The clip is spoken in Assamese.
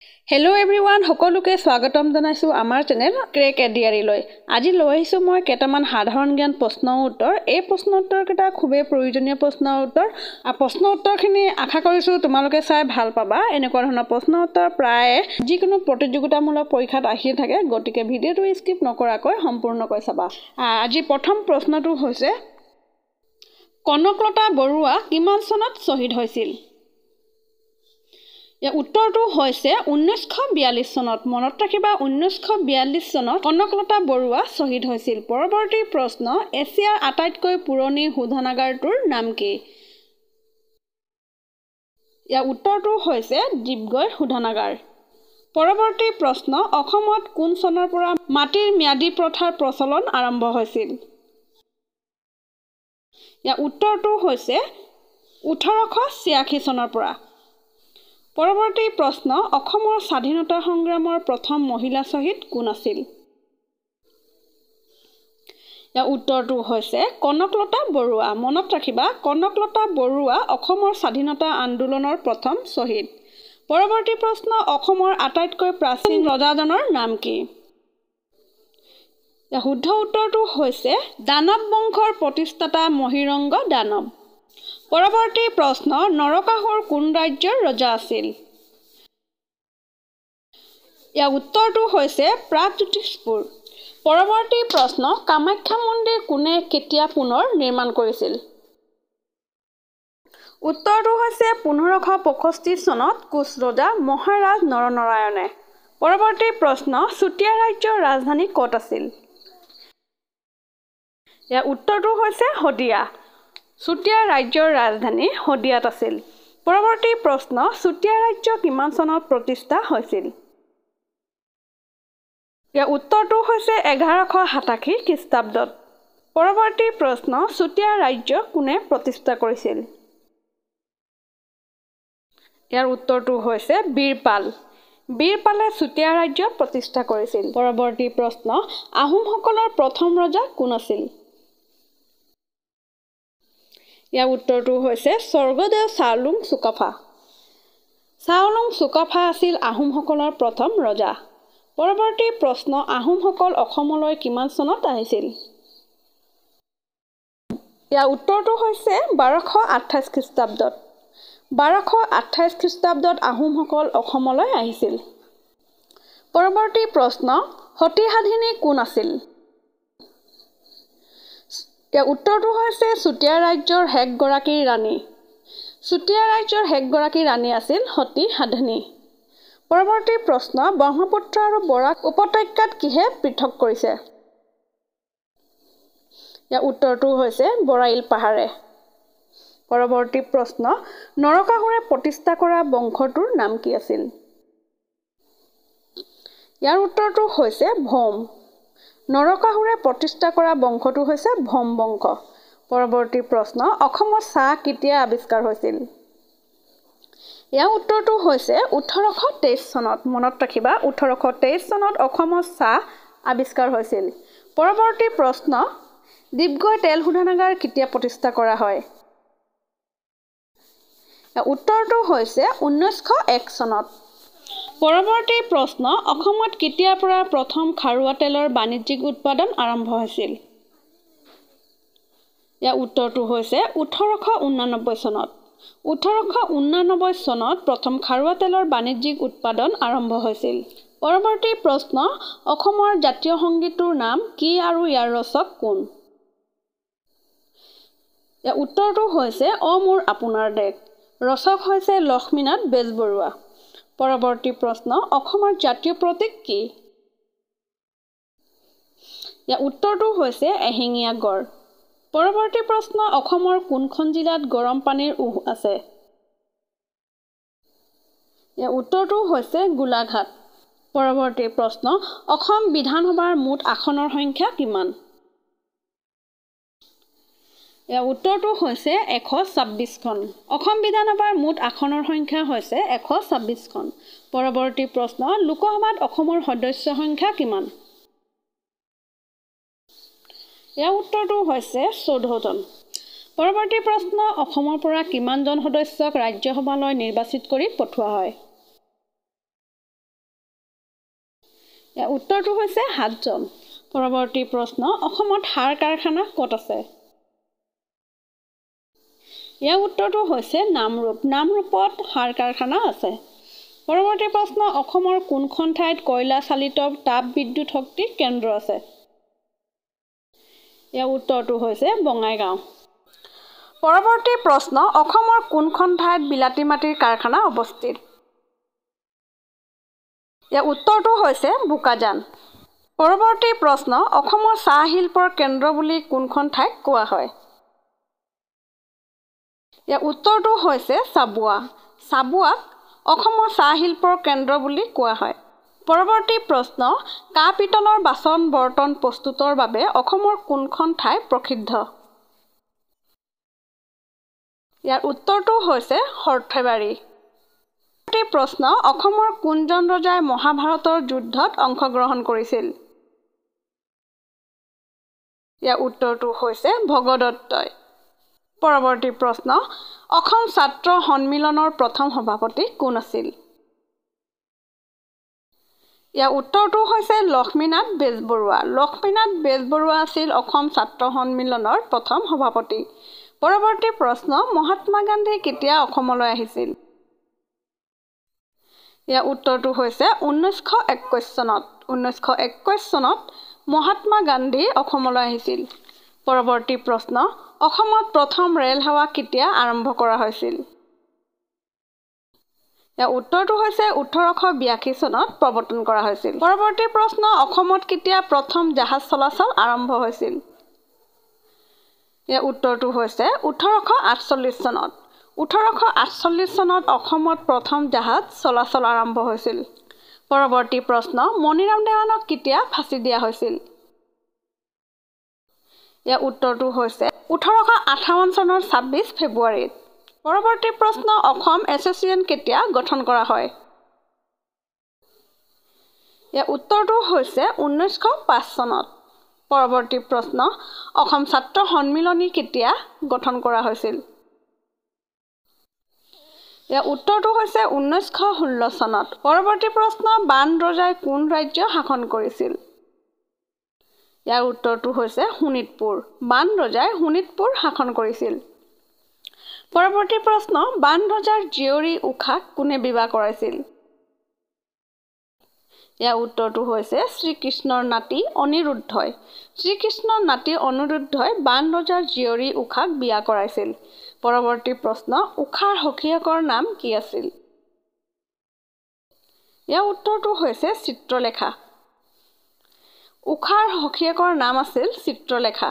হেল্ল' এভৰিৱান, সকলোকে স্বাগতম জনাইছোঁ আমাৰ চেনেল ক্ৰেক এডিয়াৰীলৈ। আজি লৈ আহিছোঁ মই কেইটামান সাধাৰণ জ্ঞান প্ৰশ্নৰ উত্তৰ। এই প্ৰশ্ন উত্তৰকেইটা খুবেই প্ৰয়োজনীয় প্ৰশ্নৰ উত্তৰ। প্ৰশ্ন উত্তৰখিনি আশা কৰিছোঁ তোমালোকে চাই ভাল পাবা। এনেকুৱা ধৰণৰ প্ৰশ্ন উত্তৰ প্ৰায় যিকোনো প্ৰতিযোগিতামূলক পৰীক্ষাত আহি থাকে, গতিকে ভিডিঅ'টো স্কিপ নকৰাকৈ সম্পূৰ্ণকৈ চাবা। আজি প্ৰথম প্ৰশ্নটো হৈছে, কনকলতা বৰুৱা কিমান চনত শ্বহীদ হৈছিল? ইয়াৰ উত্তৰটো হৈছে 1942 চনত। মনত ৰাখিবা, 1942 চনত কনকলতা বৰুৱা শ্বহীদ হৈছিল। পৰৱৰ্তী প্ৰশ্ন, এছিয়াৰ আটাইতকৈ পুৰণি শোধনাগাৰটোৰ নাম কি? ইয়াৰ উত্তৰটো হৈছে ডিগবৈ শোধনাগাৰ। পৰৱৰ্তী প্ৰশ্ন, অসমত কোন চনৰ পৰা মাটিৰ ম্যাদী প্ৰথাৰ প্ৰচলন আৰম্ভ হৈছিল? ইয়াৰ উত্তৰটো হৈছে 1886 চনৰ পৰা। পৰৱৰ্তী প্ৰশ্ন, অসমৰ স্বাধীনতা সংগ্ৰামৰ প্ৰথম মহিলা শ্বহীদ কোন আছিল? ইয়াৰ উত্তৰটো হৈছে কনকলতা বৰুৱা। মনত ৰাখিবা, কনকলতা বৰুৱা অসমৰ স্বাধীনতা আন্দোলনৰ প্ৰথম শ্বহীদ। পৰৱৰ্তী প্ৰশ্ন, অসমৰ আটাইতকৈ প্ৰাচীন ৰজাজনৰ নাম কি? ইয়াৰ শুদ্ধ উত্তৰটো হৈছে দানৱ বংশৰ প্ৰতিষ্ঠাতা মহিৰংগ দানৱ। পৰৱৰ্তী প্ৰশ্ন, নৰকাসুৰ কোন ৰাজ্যৰ ৰজা আছিল? ইয়াৰ উত্তৰটো হৈছে প্ৰাগজ্যোতিষপুৰ। পৰৱৰ্তী প্ৰশ্ন, কামাখ্যা মন্দিৰ কোনে কেতিয়া পুনৰ নিৰ্মাণ কৰিছিল? উত্তৰটো হৈছে 1565 চনত কোচ ৰজা মহাৰাজ নৰনাৰায়ণে। পৰৱৰ্তী প্ৰশ্ন, চুতীয়া ৰাজ্যৰ ৰাজধানী ক'ত আছিল? ইয়াৰ উত্তৰটো হৈছে শদিয়া। চুতীয়া ৰাজ্যৰ ৰাজধানী শদিয়াত আছিল। পৰৱৰ্তী প্ৰশ্ন, চুতীয়া ৰাজ্য কিমান চনত প্ৰতিষ্ঠা হৈছিল? ইয়াৰ উত্তৰটো হৈছে 1187 খ্ৰীষ্টাব্দত। পৰৱৰ্তী প্ৰশ্ন, চুতীয়া ৰাজ্য কোনে প্ৰতিষ্ঠা কৰিছিল? ইয়াৰ উত্তৰটো হৈছে বীৰপাল। বীৰপালে চুতীয়া ৰাজ্য প্ৰতিষ্ঠা কৰিছিল। পৰৱৰ্তী প্ৰশ্ন, আহোমসকলৰ প্ৰথম ৰজা কোন আছিল? ইয়াৰ উত্তৰটো হৈছে স্বৰ্গদেউ চাওলুং চুকাফা। চাওলুং চুকাফা আছিল আহোমসকলৰ প্ৰথম ৰজা। পৰৱৰ্তী প্ৰশ্ন, আহোমসকল অসমলৈ কিমান চনত আহিছিল? ইয়াৰ উত্তৰটো হৈছে 1228 খ্ৰীষ্টাব্দত। 1228 খ্ৰীষ্টাব্দত আহোমসকল অসমলৈ আহিছিল। পৰৱৰ্তী প্ৰশ্ন, সতীসাধিনী কোন আছিল? ইয়াৰ উত্তৰটো হৈছে চুতীয়া ৰাজ্যৰ শেষগৰাকী ৰাণী। চুতীয়া ৰাজ্যৰ শেষগৰাকী ৰাণী আছিল সতীসাধিনী। পৰৱৰ্তী প্ৰশ্ন, ব্ৰহ্মপুত্ৰ আৰু বৰাক উপত্যকাক কিহে পৃথক কৰিছে? ইয়াৰ উত্তৰটো হৈছে বৰাইল পাহাৰে। পৰৱৰ্তী প্ৰশ্ন, নৰকাসুৰে প্ৰতিষ্ঠা কৰা বংশটোৰ নাম কি আছিল? ইয়াৰ উত্তৰটো হৈছে ভৌম। নৰকাসুৰে প্ৰতিষ্ঠা কৰা বংশটো হৈছে ভৌম বংশ। পৰৱৰ্তী প্ৰশ্ন, অসমত চাহ কেতিয়া আৱিষ্কাৰ হৈছিল? ইয়াৰ উত্তৰটো হৈছে 1823 চনত। মনত ৰাখিবা, 1823 চনত অসমত চাহ আৱিষ্কাৰ হৈছিল। পৰৱৰ্তী প্ৰশ্ন, ডিগবৈ তেল শোধনাগাৰ কেতিয়া প্ৰতিষ্ঠা কৰা হয়? উত্তৰটো হৈছে 1901 চনত। পৰৱৰ্তী প্ৰশ্ন, অসমত কেতিয়াৰ পৰা প্ৰথম খাৰুৱা তেলৰ বাণিজ্যিক উৎপাদন আৰম্ভ হৈছিল? ইয়াৰ উত্তৰটো হৈছে 1889 চনত। 1889 চনত প্ৰথম খাৰুৱা তেলৰ বাণিজ্যিক উৎপাদন আৰম্ভ হৈছিল। পৰৱৰ্তী প্ৰশ্ন, অসমৰ জাতীয় সংগীতটোৰ নাম কি আৰু ইয়াৰ ৰচক কোন? ইয়াৰ উত্তৰটো হৈছে অ মোৰ আপোনাৰ দেশ। ৰচক হৈছে লক্ষ্মীনাথ বেজবৰুৱা। পৰৱৰ্তী প্ৰশ্ন, অসমৰ জাতীয় প্ৰতীক কি? ইয়াৰ উত্তৰটো হৈছে এশিঙীয়া গড়। পৰৱৰ্তী প্ৰশ্ন, অসমৰ কোনখন জিলাত গৰম পানীৰ উঁহ আছে? ইয়াৰ উত্তৰটো হৈছে গোলাঘাট। পৰৱৰ্তী প্ৰশ্ন, অসম বিধানসভাৰ মুঠ আসনৰ সংখ্যা কিমান? ইয়াৰ উত্তৰটো হৈছে 126খন। অসম বিধানসভাৰ মুঠ আসনৰ সংখ্যা হৈছে 126খন। পৰৱৰ্তী প্ৰশ্ন, লোকসভাত অসমৰ সদস্য সংখ্যা কিমান? ইয়াৰ উত্তৰটো হৈছে 14জন। পৰৱৰ্তী প্ৰশ্ন, অসমৰ পৰা কিমানজন সদস্যক ৰাজ্যসভালৈ নিৰ্বাচিত কৰি পঠোৱা হয়? ইয়াৰ উত্তৰটো হৈছে 7 জন। পৰৱৰ্তী প্ৰশ্ন অসমত সাৰ কাৰখানা ক'ত আছে? ইয়াৰ উত্তৰটো হৈছে নামৰূপ। নামৰূপত সাৰ কাৰখানা আছে। পৰৱৰ্তী প্ৰশ্ন অসমৰ কোনখন ঠাইত কয়লা চালিত তাপ বিদ্যুৎ শক্তি কেন্দ্ৰ আছে? ইয়াৰ উত্তৰটো হৈছে বঙাইগাঁও। পৰৱৰ্তী প্ৰশ্ন অসমৰ কোনখন ঠাইত বিলাতী মাটিৰ কাৰখানা অৱস্থিত? ইয়াৰ উত্তৰটো হৈছে বোকাজান। পৰৱৰ্তী প্ৰশ্ন অসমৰ চাহ শিল্পৰ কেন্দ্ৰ বুলি কোনখন ঠাইক কোৱা হয়? ইয়াৰ উত্তৰটো হৈছে চাবুৱা। চাবুৱাক অসমৰ চাহ শিল্পৰ কেন্দ্ৰ বুলি কোৱা হয়। পৰৱৰ্তী প্ৰশ্ন কাঁহ পিতলৰ বাচন বৰ্তন প্ৰস্তুতৰ বাবে অসমৰ কোনখন ঠাই প্ৰসিদ্ধ? ইয়াৰ উত্তৰটো হৈছে সৰ্থেবাৰী। পৰৱৰ্তী প্ৰশ্ন অসমৰ কোনজন ৰজাই মহাভাৰতৰ যুদ্ধত অংশগ্ৰহণ কৰিছিল? ইয়াৰ উত্তৰটো হৈছে ভগদত্তই। পৰৱৰ্তী প্ৰশ্ন অসম ছাত্ৰ সন্মিলনৰ প্ৰথম সভাপতি কোন আছিল? ইয়াৰ উত্তৰটো হৈছে লক্ষ্মীনাথ বেজবৰুৱা। লক্ষ্মীনাথ বেজবৰুৱা আছিল অসম ছাত্ৰ সন্মিলনৰ প্ৰথম সভাপতি। পৰৱৰ্তী প্ৰশ্ন মহাত্মা গান্ধী কেতিয়া অসমলৈ আহিছিল? ইয়াৰ উত্তৰটো হৈছে 1921 চনত। 1921 চনত মহাত্মা গান্ধী অসমলৈ আহিছিল। পৰৱৰ্তী প্ৰশ্ন অসমত প্ৰথম ৰেল সেৱা কেতিয়া আৰম্ভ কৰা হৈছিল? ইয়াৰ উত্তৰটো হৈছে 1882 চনত প্ৰৱৰ্তন কৰা হৈছিল। পৰৱৰ্তী প্ৰশ্ন অসমত কেতিয়া প্ৰথম জাহাজ চলাচল আৰম্ভ হৈছিল? ইয়াৰ উত্তৰটো হৈছে 1848 চনত। 1848 চনত অসমত প্ৰথম জাহাজ চলাচল আৰম্ভ হৈছিল। পৰৱৰ্তী প্ৰশ্ন মণিৰাম দেৱানক কেতিয়া ফাঁচি দিয়া হৈছিল? ইয়াৰ উত্তৰটো হৈছে 1858 চনৰ 26 ফেব্ৰুৱাৰীত। পৰৱৰ্তী প্ৰশ্ন অসম এছ'চিয়েশ্যন কেতিয়া গঠন কৰা হয়? ইয়াৰ উত্তৰটো হৈছে 1905 চনত। পৰৱৰ্তী প্ৰশ্ন অসম ছাত্ৰ সন্মিলনী কেতিয়া গঠন কৰা হৈছিল? ইয়াৰ উত্তৰটো হৈছে 1916 চনত। পৰৱৰ্তী প্ৰশ্ন বাণ ৰজাই কোন ৰাজ্য শাসন কৰিছিল? ইয়াৰ উত্তৰটো হৈছে শোণিতপুৰ। বাণ ৰজাই শোণিতপুৰ শাসন কৰিছিল। পৰৱৰ্তী প্ৰশ্ন বাণ ৰজাৰ জীয়ৰী উষাক কোনে বিবাহ কৰাইছিল? ইয়াৰ উত্তৰটো হৈছে শ্ৰীকৃষ্ণৰ নাতি অনিৰুদ্ধই। শ্ৰীকৃষ্ণৰ নাতি অনিৰুদ্ধই বাণ ৰজাৰ জীয়ৰী উষাক বিয়া কৰাইছিল। পৰৱৰ্তী প্ৰশ্ন উষাৰ সখীয়েকৰ নাম কি আছিল? ইয়াৰ উত্তৰটো হৈছে চিত্ৰলেখা। উষাৰ সখীয়েকৰ নাম আছিল চিত্ৰলেখা।